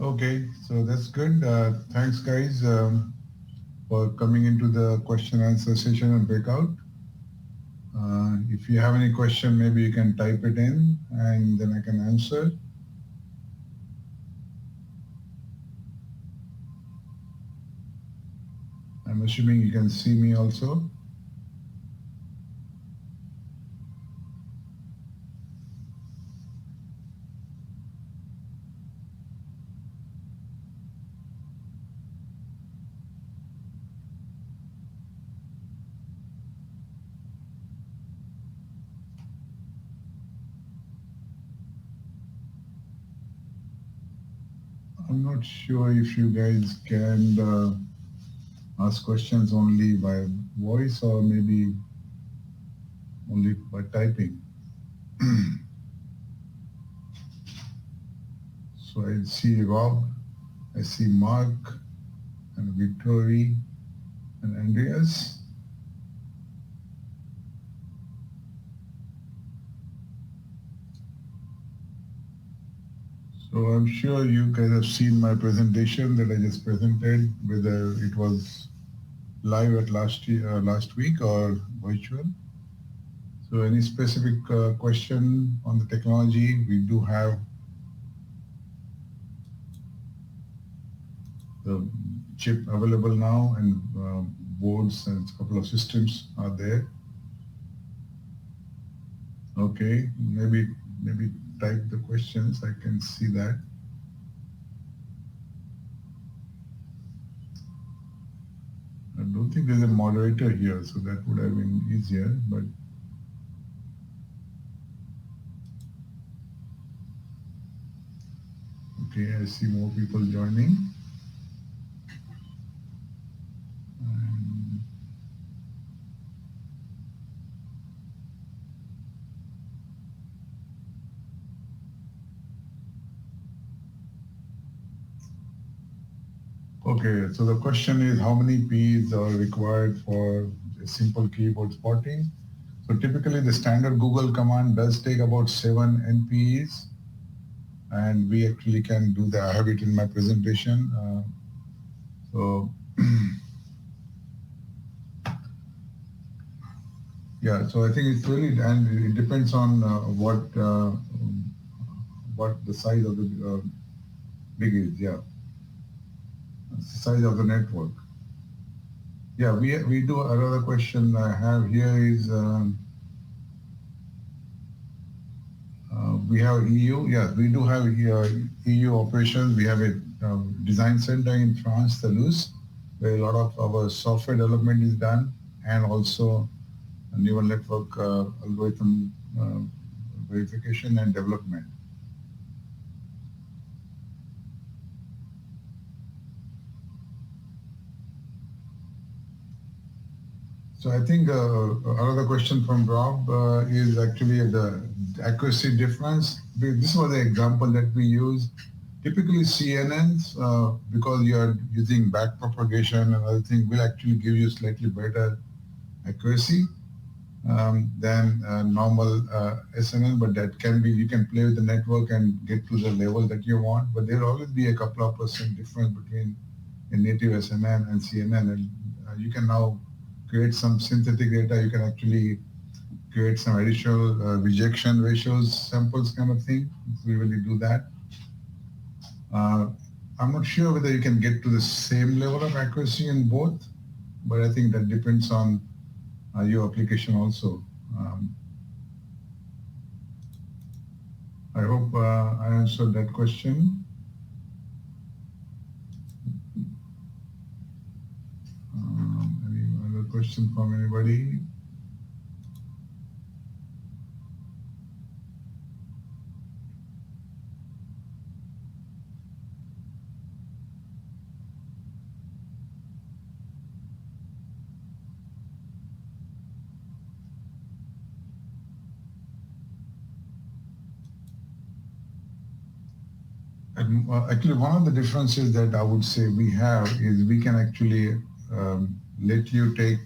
Okay, so that's good. Thanks, guys, for coming into the question answer session and breakout. If you have any question, maybe you can type it in and then I can answer. I'm assuming you can see me also. I'm not sure if you guys can ask questions only by voice or maybe only by typing. So I see Rob, I see Mark and Victoria and Andreas. So I'm sure you guys have seen my presentation that I just presented, whether it was live at last week or virtual. So any specific question on the technology, we do have the chip available now and boards and a couple of systems are there. Okay, maybe type the questions, I can see that. I don't think there's a moderator here, so that would have been easier, but okay, I see more people joining. Okay, so the question is how many Ps are required for a simple keyboard spotting? So typically the standard Google command does take about 7 NPEs, and we actually can do that. I have it in my presentation. Yeah, so I think it's really, and it depends on what the size of the big is, yeah. The size of the network. Yeah, we do. Another question I have here is, we have EU. Yes, we do have EU operations. We have a design center in France, Toulouse, where a lot of our software development is done, and also a neural network algorithm verification and development. So I think another question from Rob is actually the accuracy difference. This was the example that we use. Typically CNNs, because you are using back propagation and other things, will actually give you slightly better accuracy than normal SNN, but that can be, you can play with the network and get to the level that you want, but there'll always be a couple of % difference between a native SNN and CNN, and you can now create some synthetic data. You can actually create some additional rejection ratios, samples kind of thing. We really do that. I'm not sure whether you can get to the same level of accuracy in both, but I think that depends on your application also. I hope I answered that question. Any other question from anybody? Actually, one of the differences that I would say we have is we can actually let you take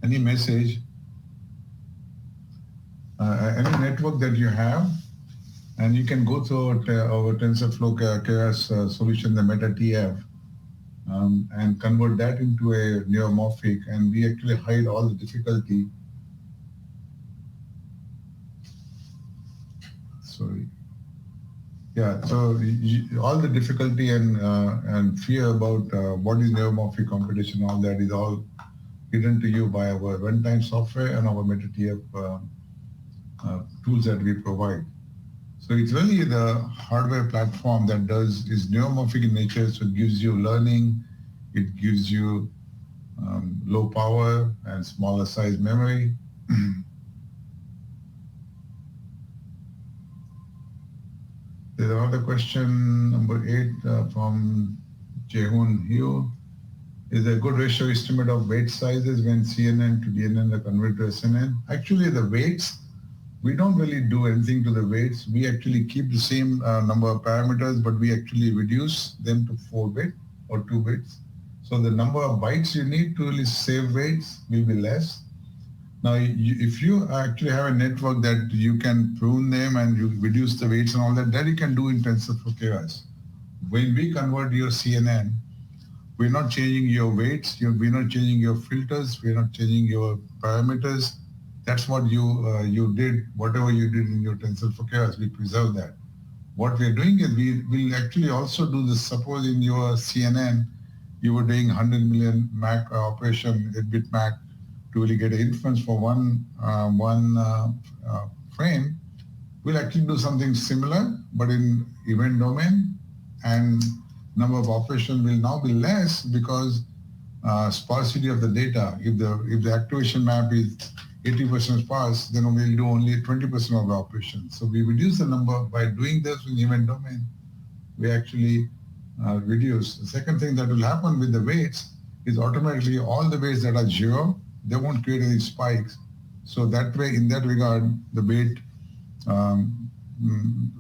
any message, any network that you have, And you can go through our TensorFlow chaos solution, the MetaTF, and convert that into a neuromorphic, and we actually hide all the difficulty. Sorry. Yeah, so all the difficulty and fear about what is neuromorphic computation, all that is all given to you by our runtime software and our MetaTF tools that we provide. So it's really the hardware platform that is neuromorphic in nature, so it gives you learning, it gives you low power and smaller size memory. There's another question, number 8, from Jehun Hugh. Is a good ratio estimate of weight sizes when CNN to DNN are converted to SNN? Actually, the weights, we don't really do anything to the weights. We actually keep the same number of parameters, but we actually reduce them to 4 bits or 2 bits. So the number of bytes you need to really save weights will be less. Now, if you actually have a network that you can prune them and you reduce the weights and all that, that you can do in TensorFlow KOS. When we convert your CNN, we're not changing your weights, we're not changing your filters, we're not changing your parameters. That's what you did, whatever you did in your TensorFlow KOS, we preserve that. What we're doing is we will actually also do this. Suppose in your CNN, you were doing 100 million MAC operation, 8-bit MAC, to really get an inference for one frame. We'll actually do something similar, but in event domain, and number of operations will now be less because sparsity of the data. If the activation map is 80% sparse, then we'll do only 20% of the operations. So we reduce the number by doing this in event domain. We actually reduce. The second thing that will happen with the weights is automatically all the weights that are 0, they won't create any spikes. So that way, in that regard, the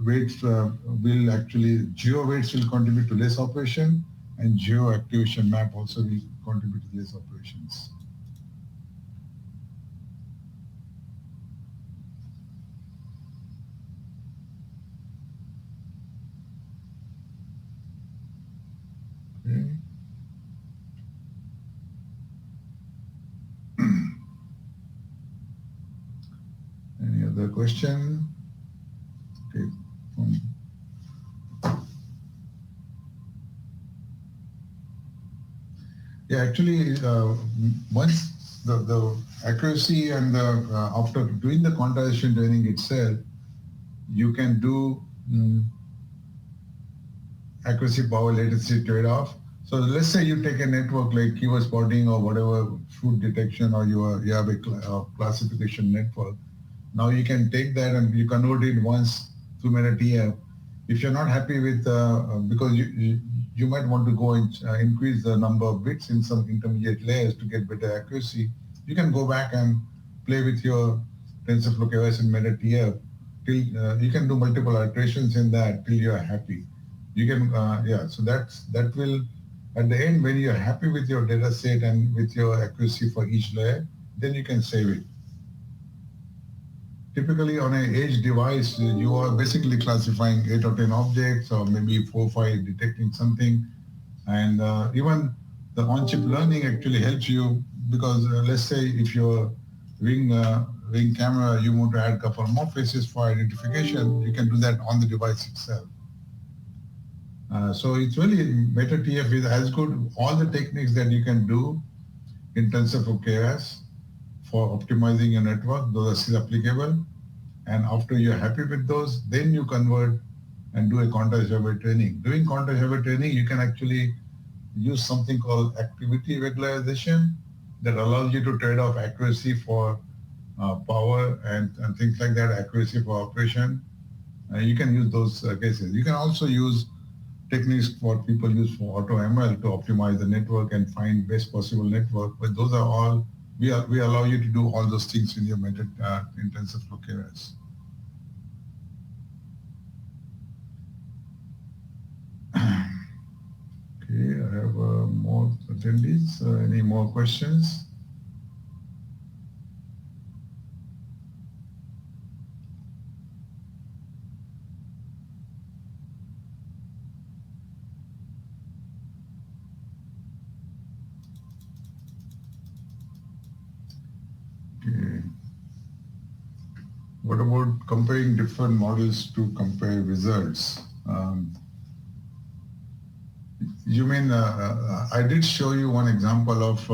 weights will actually, 0 weights will contribute to less operation, and 0 activation map also will contribute to less operations. Okay. Any other question? Okay. Yeah, actually, once the accuracy and after doing the quantization training itself, you can do accuracy power latency trade-off. So let's say you take a network like keyword spotting or whatever, food detection, or you have a classification network. Now you can take that and you convert it once through MetaTF. If you're not happy with, because you might want to go and increase the number of bits in some intermediate layers to get better accuracy, you can go back and play with your TensorFlow KOS and MetaTF till you can do multiple iterations in that till you're happy. You can, so that will, at the end, when you're happy with your data set and with your accuracy for each layer, then you can save it. Typically on an edge device, you are basically classifying 8 or 10 objects, or maybe 4 or 5 detecting something. And even the on-chip learning actually helps you, because let's say if your ring camera, you want to add a couple more faces for identification, you can do that on the device itself. So it's really, MetaTF is as good, all the techniques that you can do in TensorFlow KOS for optimizing your network, those are still applicable. And after you're happy with those, then you convert and do a context aware training. Doing context aware training, you can actually use something called activity regularization that allows you to trade off accuracy for power and things like that, accuracy for operation. You can use those cases. You can also use techniques what people use for AutoML to optimize the network and find best possible network. But those are all, we allow you to do all those things in your in TensorFlow KOS. Okay, I have more attendees. Any more questions? what about comparing different models to compare results? You mean, I did show you one example of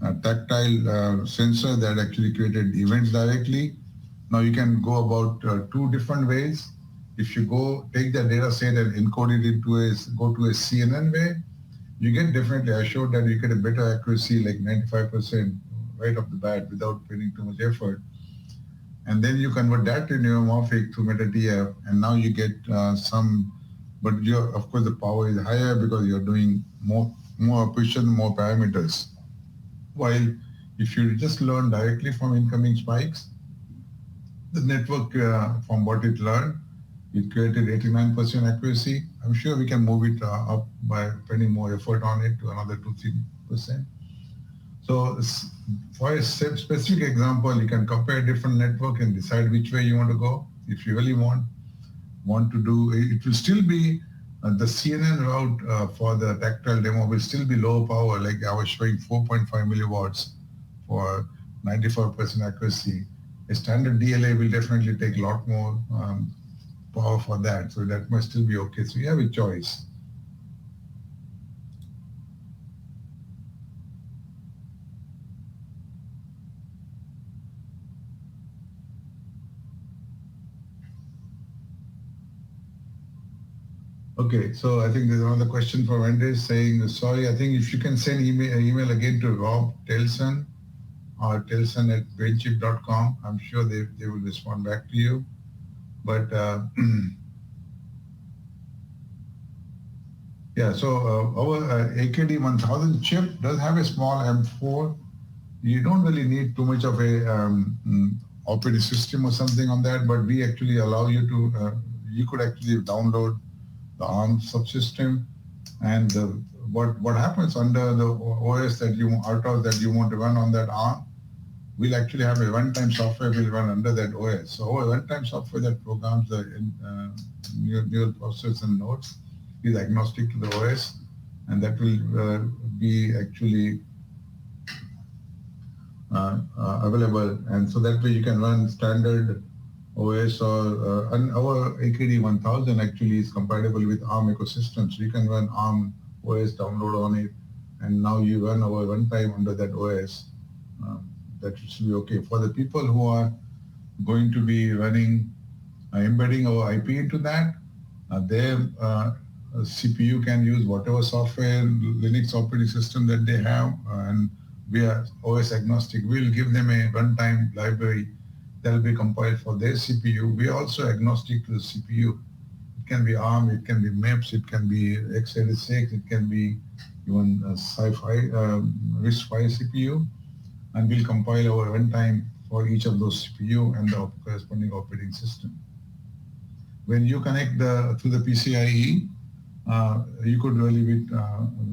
a tactile sensor that actually created events directly. Now you can go about two different ways. If you take the data set and encode it go to a CNN way, you get definitely, I showed that you get a better accuracy, like 95% right off the bat without putting too much effort. And then you convert that to neuromorphic through MetaTF, and now you get but of course the power is higher because you're doing more operation, more parameters. While if you just learn directly from incoming spikes, the network, from what it learned, it created 89% accuracy. I'm sure we can move it up by putting more effort on it to another 2-3%. So for a specific example, you can compare different network and decide which way you want to go. If you really want to do, it will still be the CNN route for the tactile demo will still be low power, like I was showing 4.5 milliwatts for 94% accuracy. A standard DLA will definitely take a lot more power for that, so that must still be okay. So you have a choice. Okay, so I think there's another question from Andres saying, sorry, I think if you can send email again to Rob Telson or telson@brainchip.com, I'm sure they will respond back to you. But yeah, so our AKD 1000 chip does have a small M4. You don't really need too much of a operating system or something on that, but we actually allow you to, you could actually download the ARM subsystem, and what happens under the OS that RTOS that you want to run on that ARM, we'll actually have a runtime software will run under that OS. So our runtime software that programs the neural processors and nodes is agnostic to the OS, and that will be actually available, and so that way you can run standard OS or and our AKD 1000 actually is compatible with ARM ecosystem, so you can run ARM OS download on it, and now you run our runtime under that OS. That should be okay. For the people who are going to be running, embedding our IP into that, their CPU can use whatever software, Linux operating system that they have, and we are OS agnostic. We'll give them a runtime library that will be compiled for their CPU. We are also agnostic to the CPU. It can be ARM, it can be MIPS, it can be x86, it can be even Sci-Fi, RISC-V CPU, and we'll compile our runtime for each of those CPU and the corresponding operating system. When you connect to the PCIe, you could really be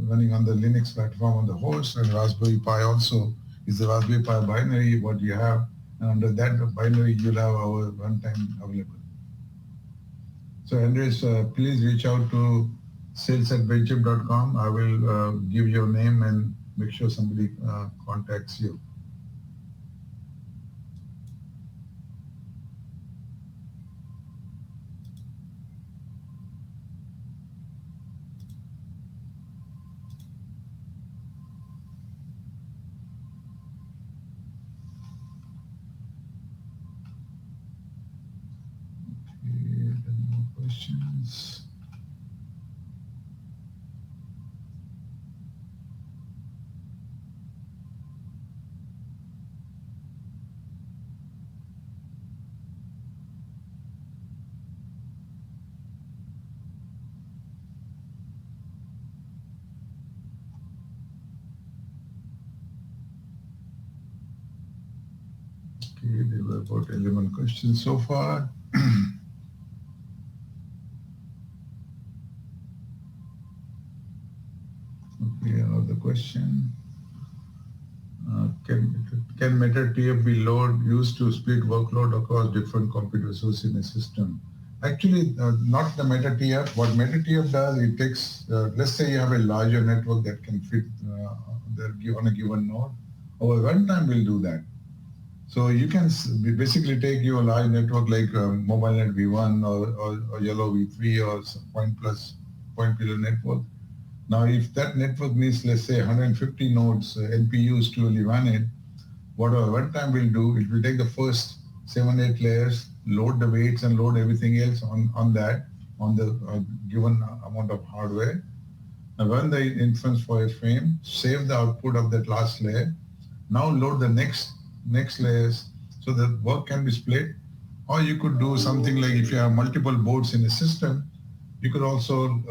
running on the Linux platform on the host, and Raspberry Pi also is the Raspberry Pi binary what you have, and under that binary you'll have our runtime available. So Andres, please reach out to sales@brainchip.com. I will give your name and make sure somebody contacts you. Questions? Okay, there were about 11 questions so far. Okay, another question. Can MetaTF be used to split workload across different compute resources in a system? Actually, not the MetaTF. What MetaTF does, it takes, let's say you have a larger network that can fit on a given node. Our runtime will do that. So you can basically take your large network like MobileNet V1 or Yellow V3 or some point pillar network. Now, if that network needs, let's say, 150 nodes, NPUs to really run it, what a runtime will do, it will take the first 7, 8 layers, load the weights and load everything else on that, on the given amount of hardware, and run the inference for a frame, save the output of that last layer, now load the next layers so the work can be split. Or you could do something like if you have multiple boards in a system, you could also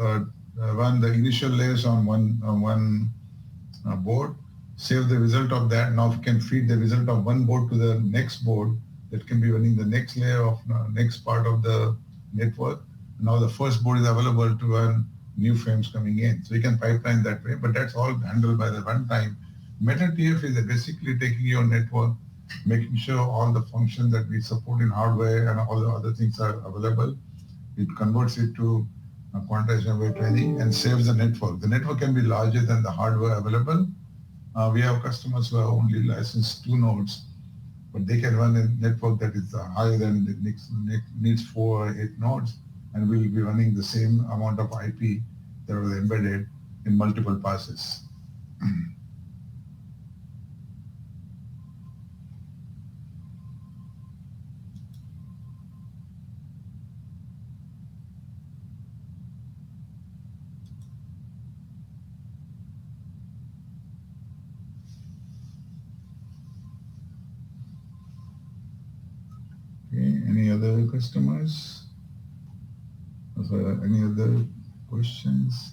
run the initial layers on one board, save the result of that. Now you can feed the result of one board to the next board that can be running the next layer of next part of the network. Now the first board is available to run new frames coming in. So you can pipeline that way, but that's all handled by the runtime. MetaTF is basically taking your network, making sure all the functions that we support in hardware and all the other things are available. It converts it to quantized memory training and saves the network. The network can be larger than the hardware available. We have customers who are only licensed 2 nodes, but they can run a network that is higher than the needs 4 or 8 nodes, and will be running the same amount of IP that was embedded in multiple passes. Okay, any other customers? Any other questions?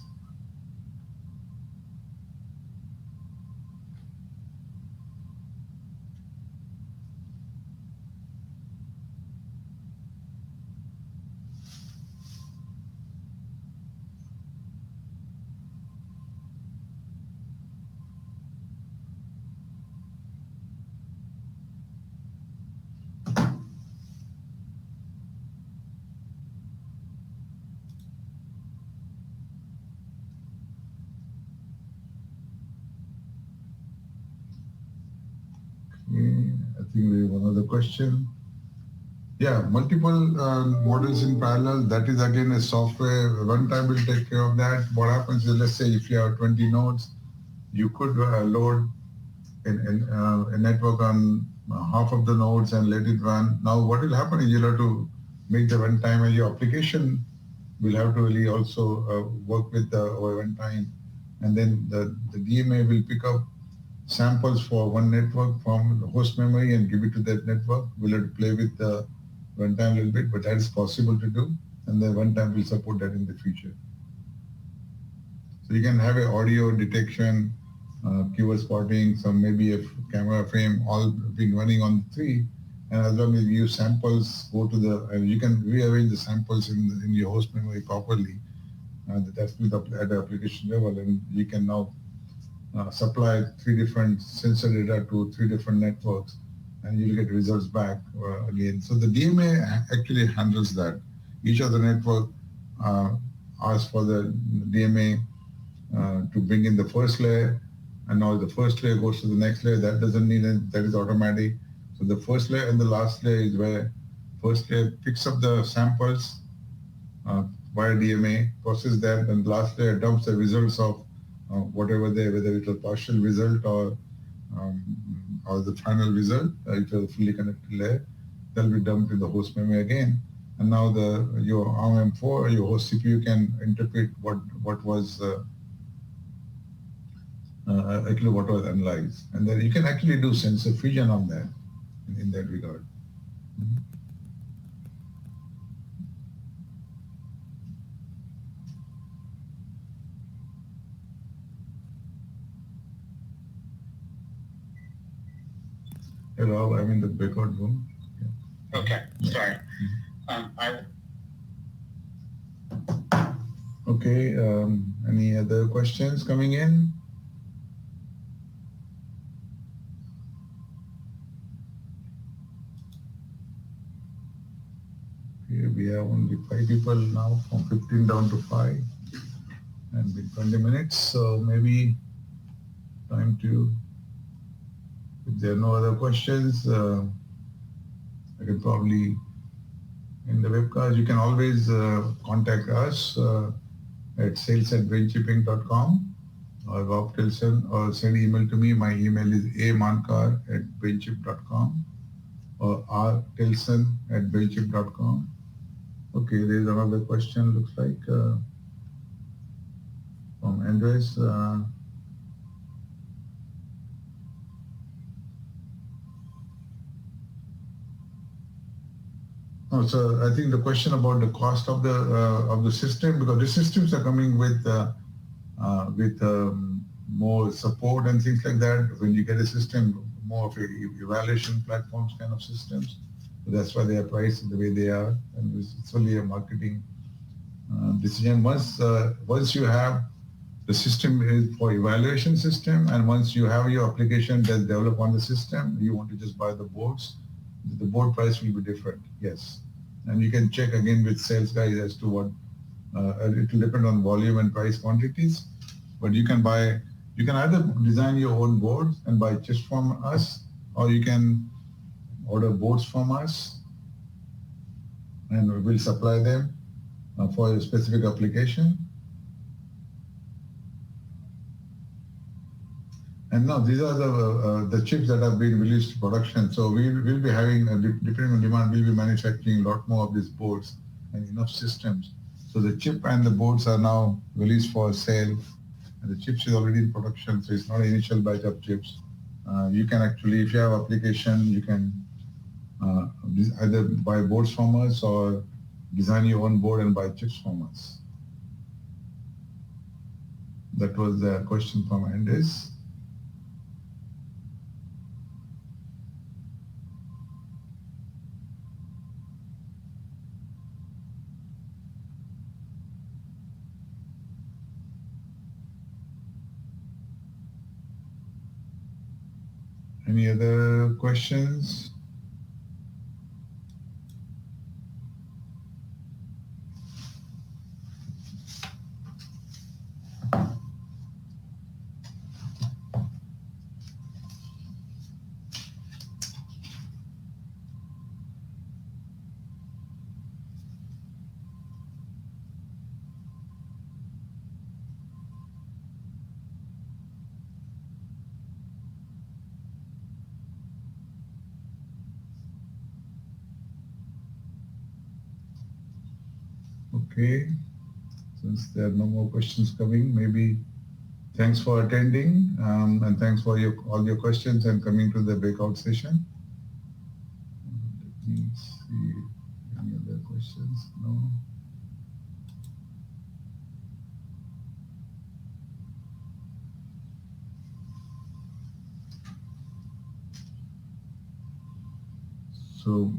Okay, I think we have another question. Yeah, multiple models in parallel. That is again a software runtime will take care of that. What happens is, let's say if you have 20 nodes, you could load a network on half of the nodes and let it run. Now, what will happen is you'll have to make the runtime, and your application will have to really also work with the runtime, and then the DMA will pick up samples for one network from the host memory and give it to that network. We'll have to play with the runtime a little bit, but that is possible to do, and the runtime will support that in the future. So you can have an audio detection, keyword spotting, some maybe a camera frame, all being running on the tree, and as long as you samples go to the, you can rearrange the samples in your host memory properly. That's at the application level, and you can now supply 3 different sensor data to 3 different networks, and you'll get results back again. So the DMA actually handles that. Each of the network asks for the DMA to bring in the first layer, and now the first layer goes to the next layer. That doesn't need it, that is automatic. So the first layer and the last layer is where first layer picks up the samples via DMA, process that, and the last layer dumps the results of whatever whether it was partial result or the final result, if it was a fully connected layer, that'll be dumped in the host memory again. And now your ARM4, your host CPU can interpret what was actually what was analyzed, and then you can actually do sensor fusion on that in that regard. Hey Rob, I'm in the breakout room. Yeah. Okay, sorry. Okay, any other questions coming in? Okay, we have only 5 people now, from 15 down to 5, and been 20 minutes, so maybe time to If there are no other questions, I can probably end the webcast. You can always contact us at sales@brainchipping.com or Rob Tilson, or send email to me. My email is amankar@brainchip.com or rtilson@brainchip.com. Okay, there is another question, looks like, from Andres. So I think the question about the cost of the system, because the systems are coming with more support and things like that. When you get a system, more of a evaluation platforms kind of systems. So that's why they are priced the way they are, and it's only a marketing decision. Once you have the system is for evaluation system, and once you have your application that's developed on the system, you want to just buy the boards. The board price will be different, yes. And you can check again with sales guys as to what, it will depend on volume and price quantities, but you can either design your own boards and buy chips from us, or you can order boards from us and we'll supply them for a specific application. And now these are the chips that have been released to production. So we will be having, depending on demand, we'll be manufacturing a lot more of these boards and enough systems. So the chip and the boards are now released for sale, and the chips is already in production. So it's not an initial batch of chips. You can actually, if you have application, you can either buy boards from us or design your own board and buy chips from us. That was the question from Andres. Any other questions? Okay, since there are no more questions coming, maybe thanks for attending, and thanks for all your questions and coming to the breakout session. Let me see any other questions. No. So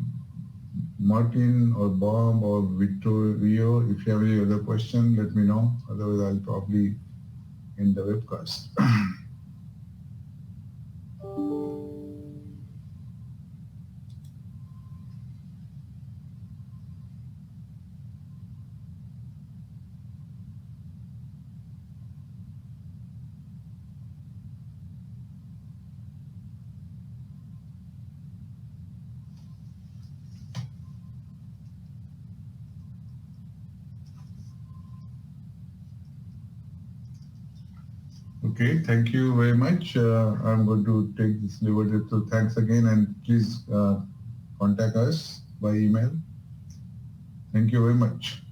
Martin or Bob or Rio, if you have any other question, let me know. Otherwise, I'll probably end the webcast. Okay, thank you very much. I'm going to take this liberty to thanks again, and please contact us by email. Thank you very much.